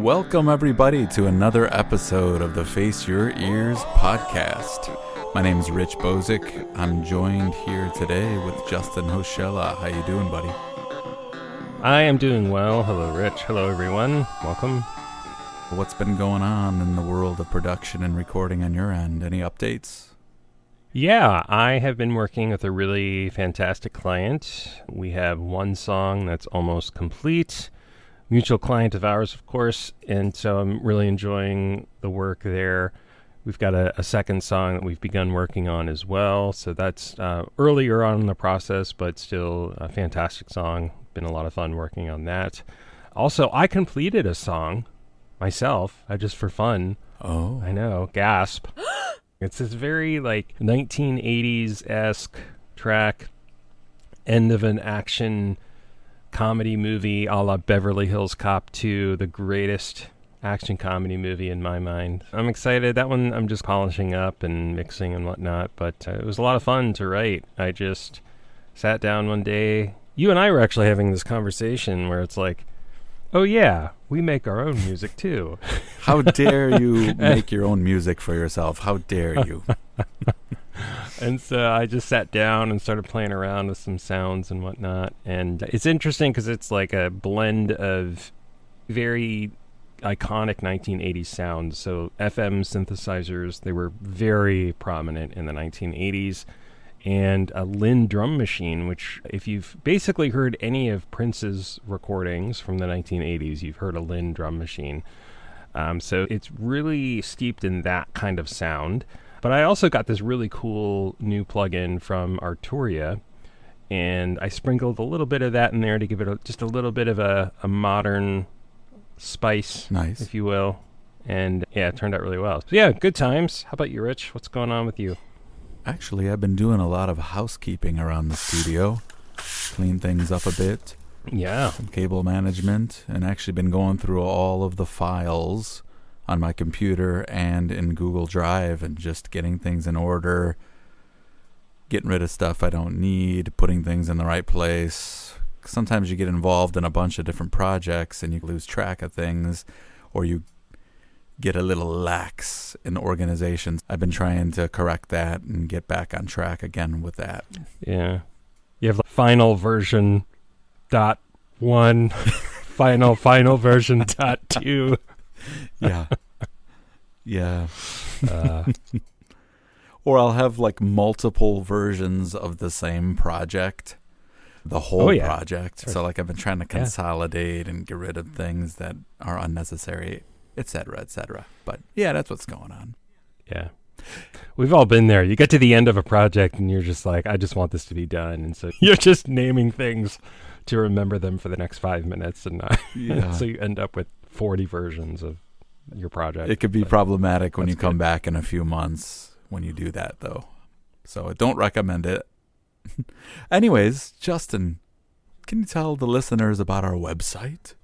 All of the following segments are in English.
Welcome, everybody, to another episode of the Face Your Ears podcast. My name is Rich Bozick. I'm joined here today with Justin Hoshella. How you doing, buddy? I am doing well. Hello, Rich. Hello, everyone. Welcome. What's been going on in the world of production and recording on your end? Any updates? Yeah, I have been working with a really fantastic client. We have one song that's almost complete. Mutual client of ours, of course, and so I'm really enjoying the work there. We've got a second song that we've begun working on as well, so that's earlier on in the process, but still a fantastic song. Been a lot of fun working on that. Also, I completed a song myself, just for fun. Oh. I know, gasp. It's this very, 1980s-esque track, end of an action comedy movie a la Beverly Hills Cop 2, the greatest action comedy movie in my mind. I'm excited. That one I'm just polishing up and mixing and whatnot, but it was a lot of fun to write. I just sat down one day. You and I were actually having this conversation where it's like, oh yeah, we make our own music too. How dare you make your own music for yourself? How dare you? And so I just sat down and started playing around with some sounds and whatnot. And it's interesting because it's like a blend of very iconic 1980s sounds. So FM synthesizers, they were very prominent in the 1980s. And a Linn drum machine, which if you've basically heard any of Prince's recordings from the 1980s, you've heard a Linn drum machine. So it's really steeped in that kind of sound. But I also got this really cool new plugin from Arturia, and I sprinkled a little bit of that in there to give it just a little bit of a modern spice, nice, if you will. And yeah, it turned out really well. So yeah, good times. How about you, Rich? What's going on with you? Actually, I've been doing a lot of housekeeping around the studio, clean things up a bit. Yeah. Some cable management, and actually been going through all of the files on my computer and in Google Drive and just getting things in order, getting rid of stuff I don't need, putting things in the right place. Sometimes you get involved in a bunch of different projects and you lose track of things, or you get a little lax in organizations. I've been trying to correct that and get back on track again with that. Yeah. You have final version .1, final version .2. Yeah. Yeah. Or I'll have multiple versions of the same project, the whole project. So I've been trying to consolidate and get rid of things that are unnecessary, et cetera, et cetera. But yeah, that's what's going on. Yeah. We've all been there. You get to the end of a project and you're just like, I just want this to be done. And so you're just naming things to remember them for the next 5 minutes. And so you end up with 40 versions of your project. It could be problematic when you come back in a few months when you do that, though. So I don't recommend it. Anyways, Justin, can you tell the listeners about our website?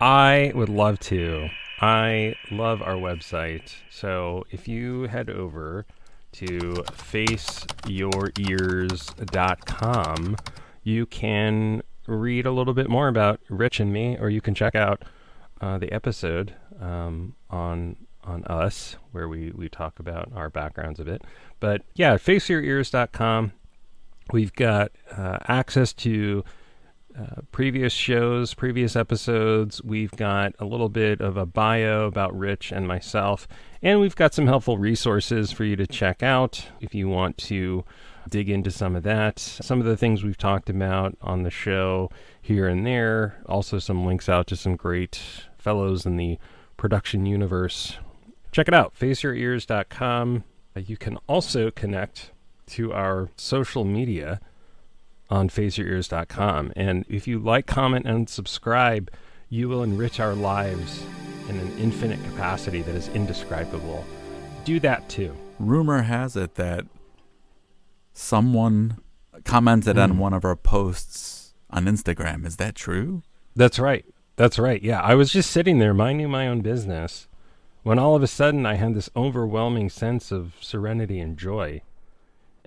I would love to. I love our website. So if you head over to faceyourears.com, you can read a little bit more about Rich and me, or you can check out the episode on us, where we talk about our backgrounds a bit. But yeah, faceyourears.com. We've got access to previous shows, previous episodes. We've got a little bit of a bio about Rich and myself, and we've got some helpful resources for you to check out if you want to dig into some of that. Some of the things we've talked about on the show here and there. Also some links out to some great fellows in the production universe. Check it out, faceyourears.com. You can also connect to our social media on faceyourears.com. And if you like, comment, and subscribe, you will enrich our lives in an infinite capacity that is indescribable. Do that too. Rumor has it that someone commented on one of our posts on Instagram. Is that true? That's right. Yeah, I was just sitting there minding my own business when all of a sudden I had this overwhelming sense of serenity and joy.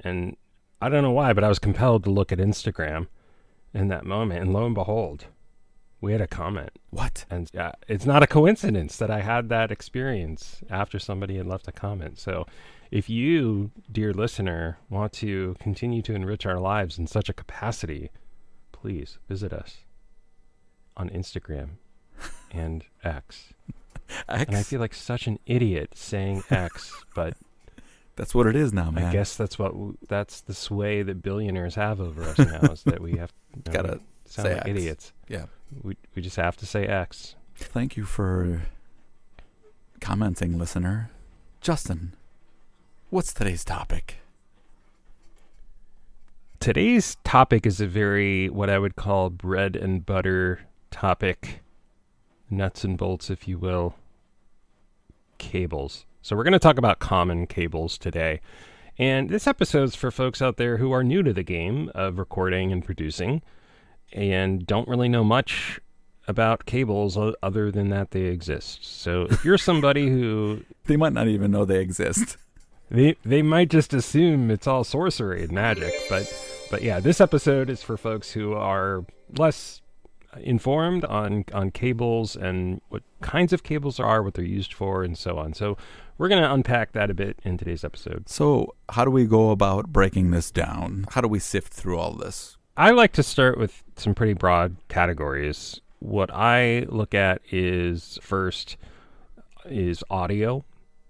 And I don't know why, but I was compelled to look at Instagram in that moment, and lo and behold, We had a comment. What? And it's not a coincidence that I had that experience after somebody had left a comment. So if you, dear listener, want to continue to enrich our lives in such a capacity, please visit us on Instagram and X. X? And I feel like such an idiot saying X, but that's what it is now, man. I guess that's the sway that billionaires have over us now, is that we have gotta sound say like X. idiots. Yeah. We just have to say X. Thank you for commenting, listener. Justin, what's today's topic? Today's topic is a very, what I would call, bread and butter topic. Nuts and bolts, if you will. Cables. So we're going to talk about common cables today. And this episode's for folks out there who are new to the game of recording and producing and don't really know much about cables other than that they exist. So if you're somebody who... They might not even know they exist. They might just assume it's all sorcery and magic. But yeah, this episode is for folks who are less informed on cables and what kinds of cables there are, what they're used for, and so on. So we're going to unpack that a bit in today's episode. So how do we go about breaking this down? How do we sift through all this? I like to start with some pretty broad categories. What I look at is first is audio.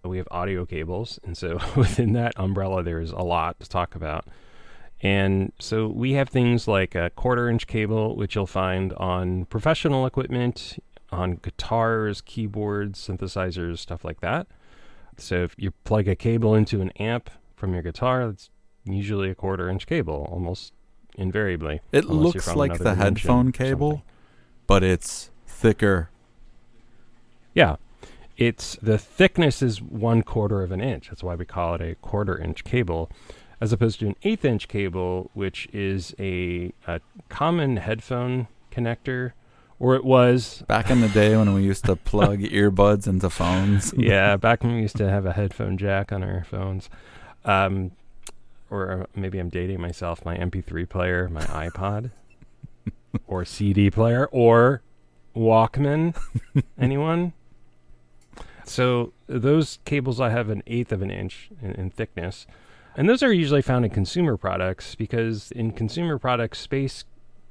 We have audio cables, and so within that umbrella there's a lot to talk about. And so we have things like a 1/4-inch cable, which you'll find on professional equipment, on guitars, keyboards, synthesizers, stuff like that. So if you plug a cable into an amp from your guitar, it's usually a 1/4-inch cable, almost invariably. It looks like the headphone cable, but it's thicker. Yeah. The thickness is 1/4 of an inch. That's why we call it a 1/4-inch cable, as opposed to an 1/8-inch cable, which is a common headphone connector, or it was. Back in the day when we used to plug earbuds into phones. Yeah, back when we used to have a headphone jack on our phones. Or maybe I'm dating myself, my MP3 player, my iPod, or CD player, or Walkman. Anyone? So those cables I have 1/8 of an inch in thickness. And those are usually found in consumer products, because in consumer products, space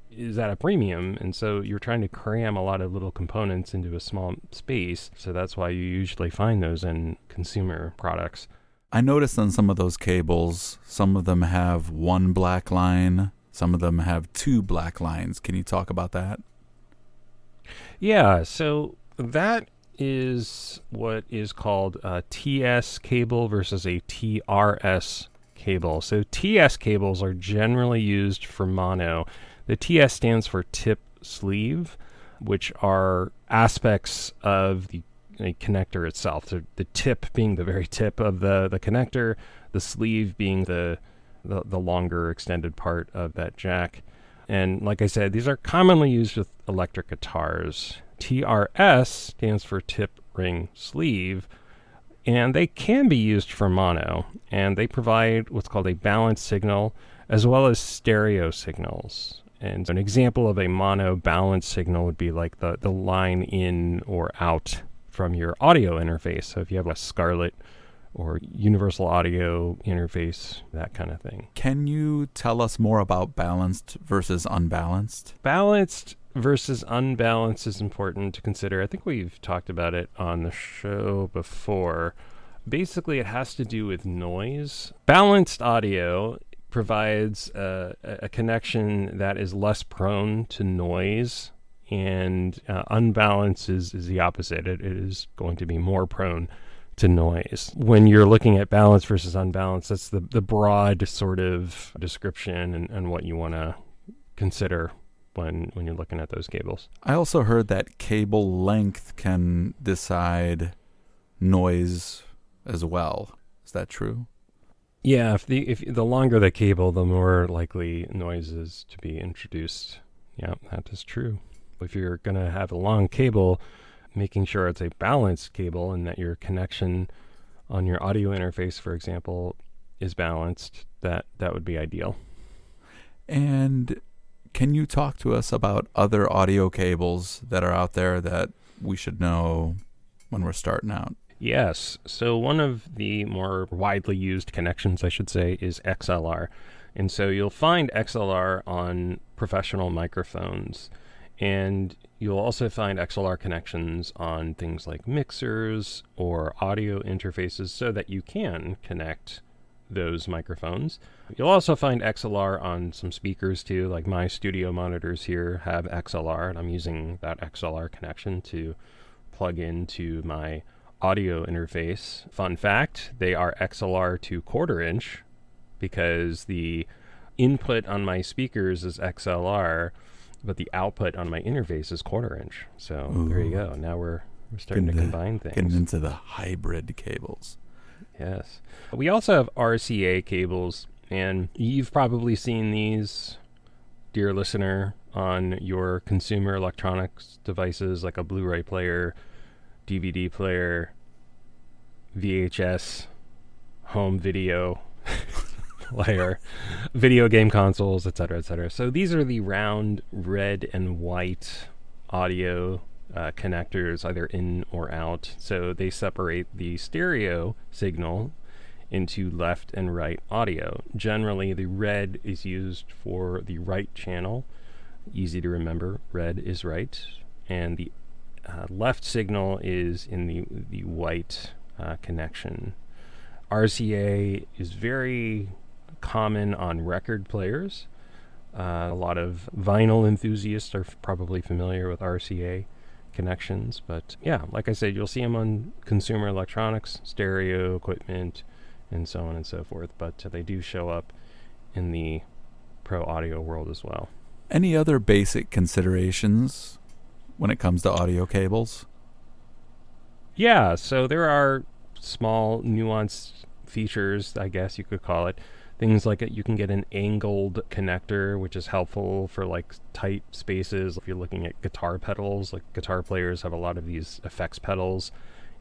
is at a premium. And so you're trying to cram a lot of little components into a small space. So that's why you usually find those in consumer products. I noticed on some of those cables, some of them have one black line, some of them have two black lines. Can you talk about that? Yeah, so that is what is called a TS cable versus a TRS cable. So TS cables are generally used for mono. The TS stands for tip sleeve, which are aspects of the connector itself. So the tip being the very tip of the connector, the sleeve being the longer extended part of that jack. And like I said, these are commonly used with electric guitars. TRS stands for tip ring sleeve, and they can be used for mono, and they provide what's called a balanced signal as well as stereo signals. And an example of a mono balanced signal would be like the line in or out from your audio interface. So if you have a Scarlett or universal audio interface, that kind of thing. Can you tell us more about balanced versus unbalanced? Balanced versus unbalanced is important to consider. I think we've talked about it on the show before. Basically, it has to do with noise. Balanced audio provides a connection that is less prone to noise, and unbalanced is the opposite. It is going to be more prone to noise. When you're looking at balance versus unbalanced, that's the broad sort of description and what you want to consider when you're looking at those cables. I also heard that cable length can decide noise as well. Is that true? Yeah, if the longer the cable, the more likely noise is to be introduced. Yeah, that is true. If you're going to have a long cable, making sure it's a balanced cable and that your connection on your audio interface, for example, is balanced, that would be ideal. And can you talk to us about other audio cables that are out there that we should know when we're starting out? Yes. So one of the more widely used connections, I should say, is XLR. And so you'll find XLR on professional microphones. And you'll also find XLR connections on things like mixers or audio interfaces so that you can connect those microphones. You'll also find XLR on some speakers too, like my studio monitors here have XLR, and I'm using that XLR connection to plug into my audio interface. Fun fact, they are XLR to 1/4 inch because the input on my speakers is XLR, but the output on my interface is 1/4 inch. So there you go. Now we're starting to combine things. Getting into the hybrid cables. Yes. We also have RCA cables, and you've probably seen these, dear listener, on your consumer electronics devices like a Blu-ray player, DVD player, VHS, home video player, video game consoles, etc., etc. So these are the round red and white audio connectors, either in or out. So they separate the stereo signal into left and right audio. Generally, the red is used for the right channel. Easy to remember, red is right. And the left signal is in the white connection. RCA is very common on record players. A lot of vinyl enthusiasts are probably familiar with RCA connections, but yeah, like I said, you'll see them on consumer electronics, stereo equipment, and so on and so forth, but they do show up in the pro audio world as well. Any other basic considerations when it comes to audio cables? Yeah, so there are small nuanced features, I guess you could call it. Things like you can get an angled connector, which is helpful for like tight spaces. If you're looking at guitar pedals, like guitar players have a lot of these effects pedals,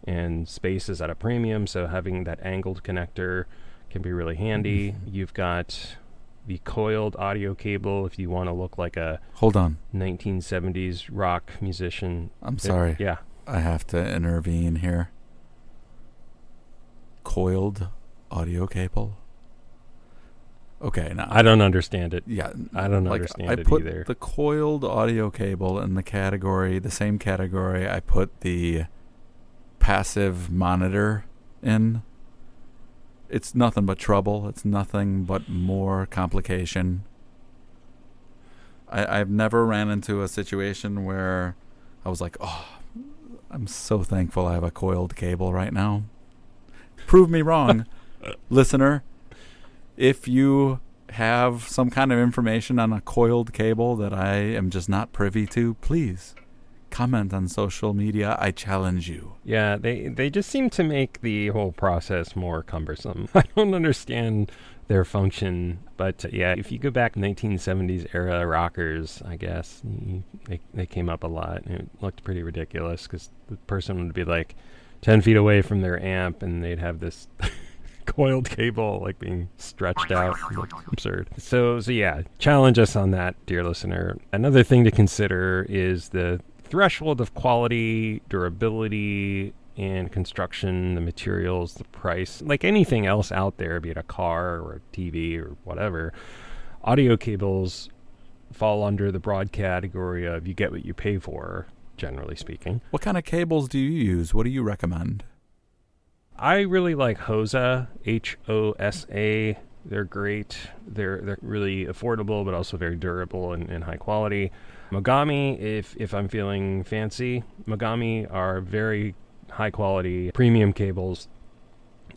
and space is at a premium, so having that angled connector can be really handy. You've got the coiled audio cable if you want to look like a 1970s rock musician. I'm sorry. Yeah. I have to intervene here. Coiled audio cable? Okay, now I don't understand it. Yeah, I don't understand it either. I put the coiled audio cable in the same category I put the passive monitor in. It's nothing but trouble. It's nothing but more complication. I've never ran into a situation where I was like, oh, I'm so thankful I have a coiled cable right now. Prove me wrong, listener. If you have some kind of information on a coiled cable that I am just not privy to, please comment on social media. I challenge you. Yeah, they just seem to make the whole process more cumbersome. I don't understand their function, but yeah, if you go back 1970s era rockers, I guess, they came up a lot, and it looked pretty ridiculous because the person would be like 10 feet away from their amp, and they'd have this coiled cable like being stretched out. Absurd. So yeah, challenge us on that, dear listener. Another thing to consider is the threshold of quality, durability, and construction, the materials, the price. Like anything else out there, be it a car or a TV or whatever, audio cables fall under the broad category of you get what you pay for, generally speaking. What kind of cables do you use? What do you recommend? I really like Hosa, Hosa. They're great. They're really affordable, but also very durable and high quality. Mogami, if I'm feeling fancy, Mogami are very high quality premium cables.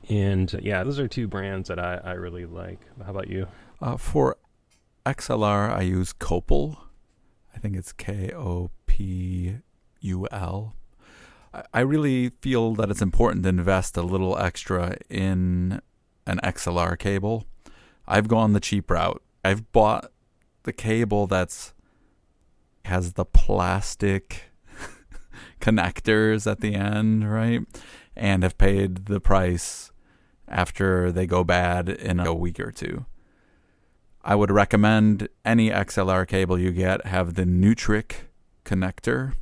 And yeah, those are two brands that I really like. How about you? For XLR, I use Kopel. I think it's Kopul. I really feel that it's important to invest a little extra in an XLR cable. I've gone the cheap route. I've bought the cable has the plastic connectors at the end, right? And have paid the price after they go bad in a week or two. I would recommend any XLR cable you get have the Nutric connector.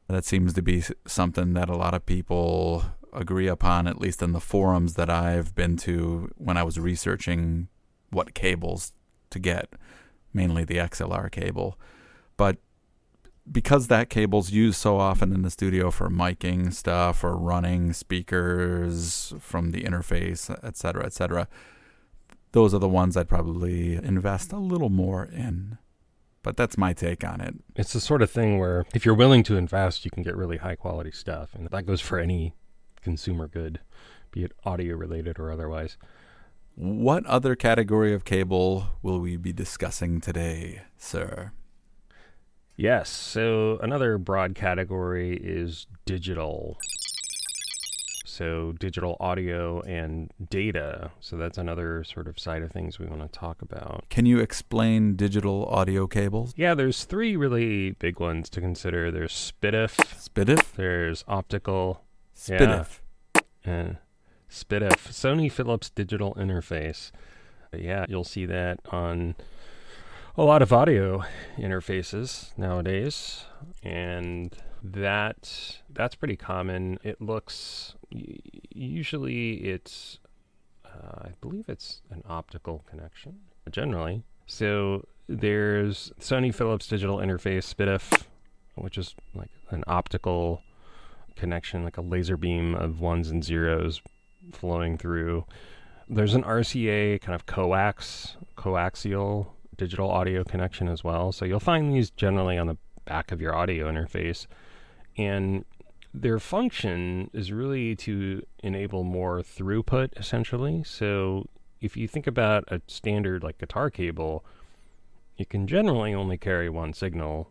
That seems to be something that a lot of people agree upon, at least in the forums that I've been to when I was researching what cables to get, mainly the XLR cable. But because that cable's used so often in the studio for miking stuff or running speakers from the interface, etc., those are the ones I'd probably invest a little more in. But that's my take on it. It's the sort of thing where if you're willing to invest, you can get really high quality stuff. And that goes for any consumer good, be it audio related or otherwise. What other category of cable will we be discussing today, sir? Yes, so another broad category is digital. So digital audio and data. So that's another sort of side of things we want to talk about. Can you explain digital audio cables? Yeah, there's three really big ones to consider. There's SPDIF. SPDIF? There's optical. SPDIF. And SPDIF, Sony Philips Digital Interface. Yeah, you'll see that on a lot of audio interfaces nowadays, and that's pretty common. It looks, usually it's, I believe it's an optical connection, generally. So there's Sony Philips Digital Interface, SPDIF, which is like an optical connection, like a laser beam of ones and zeros flowing through. There's an RCA kind of coaxial digital audio connection as well. So you'll find these generally on the back of your audio interface. And their function is really to enable more throughput, essentially. So if you think about a standard like guitar cable, it can generally only carry one signal.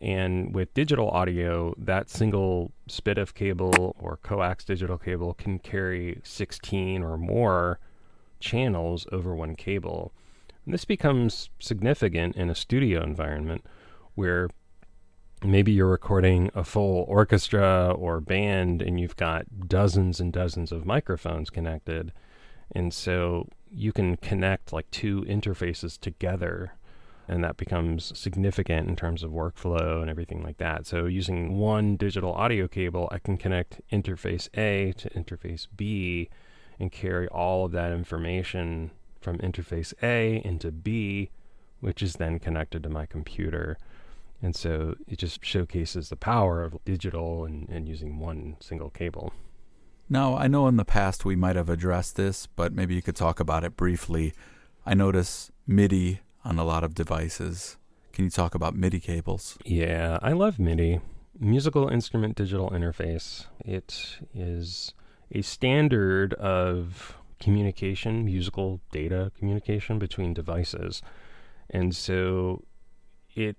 And with digital audio, that single SPDIF cable or coax digital cable can carry 16 or more channels over one cable. And this becomes significant in a studio environment where maybe you're recording a full orchestra or band and you've got dozens and dozens of microphones connected. And so you can connect like two interfaces together, and that becomes significant in terms of workflow and everything like that. So using one digital audio cable, I can connect interface A to interface B and carry all of that information from interface A into B, which is then connected to my computer. And so it just showcases the power of digital and using one single cable. Now, I know in the past we might have addressed this, but maybe you could talk about it briefly. I notice MIDI on a lot of devices. Can you talk about MIDI cables? Yeah, I love MIDI, Musical Instrument Digital Interface. It is a standard of communication, musical data communication between devices. And so it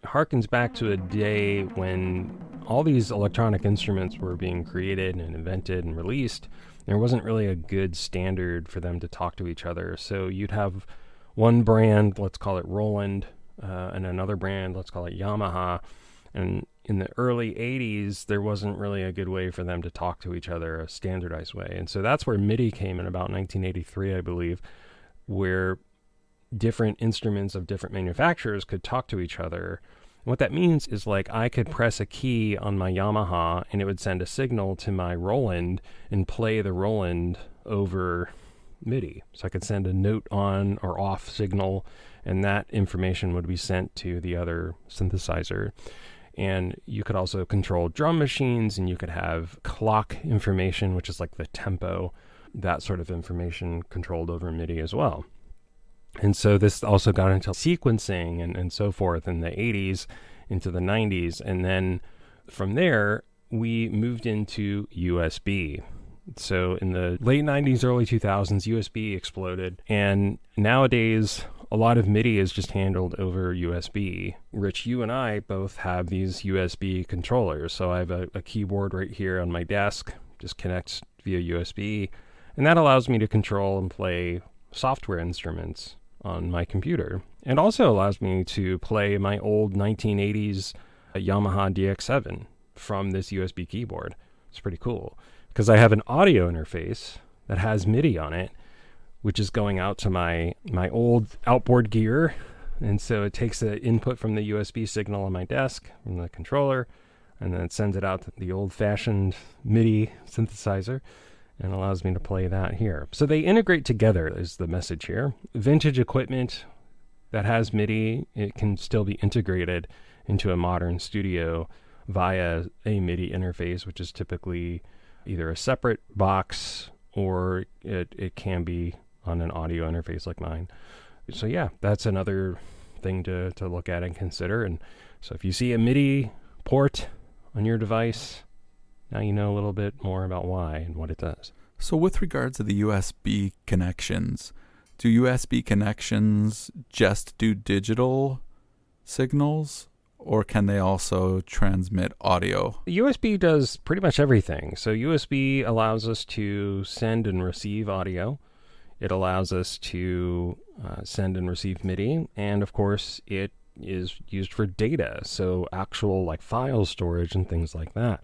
harkens back to a day when all these electronic instruments were being created and invented and released. There wasn't really a good standard for them to talk to each other. So you'd have one brand, let's call it Roland, and another brand, let's call it Yamaha. And in the early 80s, there wasn't really a good way for them to talk to each other, a standardized way. And so that's where MIDI came in about 1983, I believe, where different instruments of different manufacturers could talk to each other. What that means is like I could press a key on my Yamaha and it would send a signal to my Roland and play the Roland over MIDI. So I could send a note on or off signal, and that information would be sent to the other synthesizer. And you could also control drum machines, and you could have clock information, which is like the tempo, that sort of information controlled over MIDI as well. And so this also got into sequencing and so forth in the 80s into the 90s. And then from there, we moved into USB. So in the late 90s, early 2000s, USB exploded. And nowadays, a lot of MIDI is just handled over USB. Rich, you and I both have these USB controllers. So I have a keyboard right here on my desk, just connects via USB. And that allows me to control and play software instruments on my computer. It also allows me to play my old 1980s Yamaha DX7 from this USB keyboard. It's pretty cool because I have an audio interface that has MIDI on it which is going out to my old outboard gear. And so it takes the input from the USB signal on my desk, from the controller, and then it sends it out to the old-fashioned MIDI synthesizer and allows me to play that here. So they integrate together is the message here. Vintage equipment that has MIDI, it can still be integrated into a modern studio via a MIDI interface, which is typically either a separate box or it can be on an audio interface like mine. So yeah, that's another thing to look at and consider. And so if you see a MIDI port on your device, now you know a little bit more about why and what it does. So with regards to the USB connections, do USB connections just do digital signals, or can they also transmit audio? USB does pretty much everything. So USB allows us to send and receive audio. It allows us to send and receive MIDI. And of course, it is used for data. So actual like file storage and things like that.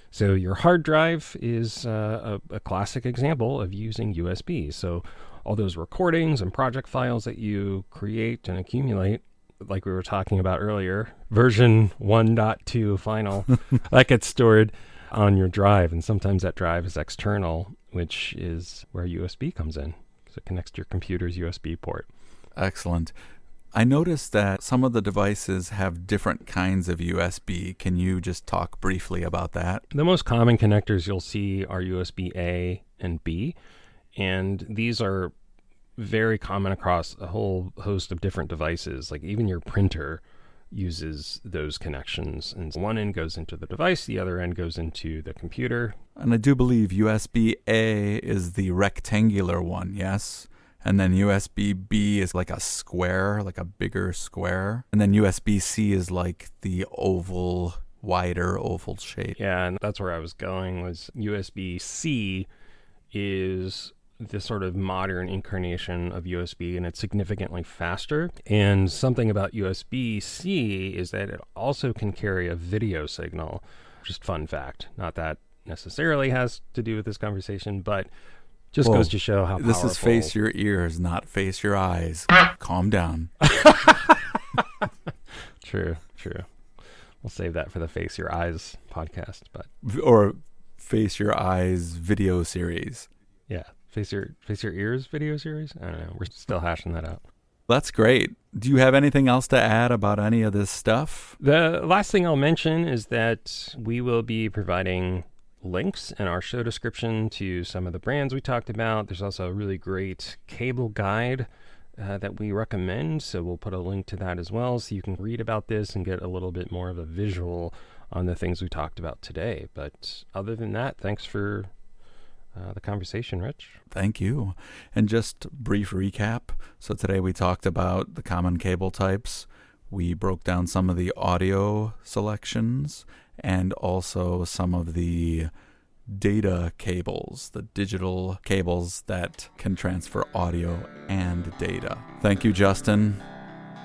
So your hard drive is a classic example of using USB. So all those recordings and project files that you create and accumulate, like we were talking about earlier, version 1.2 final, that gets stored on your drive. And sometimes that drive is external, which is where USB comes in. So it connects to your computer's USB port. Excellent. I noticed that some of the devices have different kinds of USB. Can you just talk briefly about that? The most common connectors you'll see are USB A and B. And these are very common across a whole host of different devices. Like even your printer uses those connections. And one end goes into the device, the other end goes into the computer. And I do believe USB-A is the rectangular one, yes? And then USB-B is like a square, like a bigger square. And then USB-C is like the oval, wider oval shape. Yeah, and that's where I was going, was USB-C is the sort of modern incarnation of USB, and it's significantly faster. And something about USB-C is that it also can carry a video signal. Just fun fact. Not that necessarily has to do with this conversation, but just goes to show how powerful. This is face your ears, not face your eyes. Calm down. True. We'll save that for the Face Your Eyes podcast, or Face Your Eyes video series. Yeah, Face Your Ears video series. I don't know. We're still hashing that out. That's great. Do you have anything else to add about any of this stuff? The last thing I'll mention is that we will be providing links in our show description to some of the brands we talked about. There's also a really great cable guide that we recommend, so we'll put a link to that as well, so you can read about this and get a little bit more of a visual on the things we talked about today. But other than that, thanks for the conversation, Rich. Thank you. And just brief recap. So today we talked about the common cable types. We broke down some of the audio selections and also some of the data cables, the digital cables that can transfer audio and data. Thank you, Justin.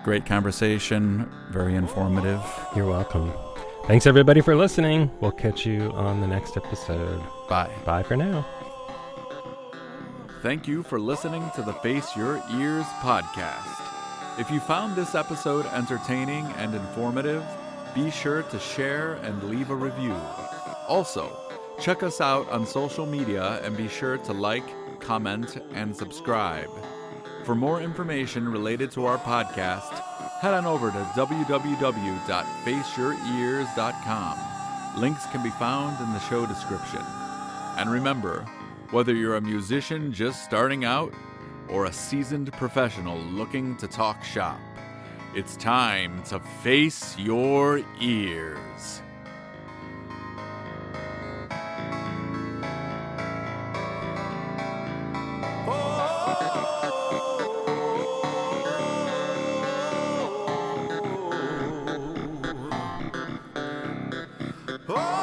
Great conversation, very informative. You're welcome. Thanks, everybody, for listening. We'll catch you on the next episode. Bye. Bye for now. Thank you for listening to the Face Your Ears podcast. If you found this episode entertaining and informative, be sure to share and leave a review. Also, check us out on social media and be sure to like, comment, and subscribe. For more information related to our podcast, head on over to www.faceyourears.com. Links can be found in the show description. And remember, whether you're a musician just starting out or a seasoned professional looking to talk shop, it's time to face your ears. Oh!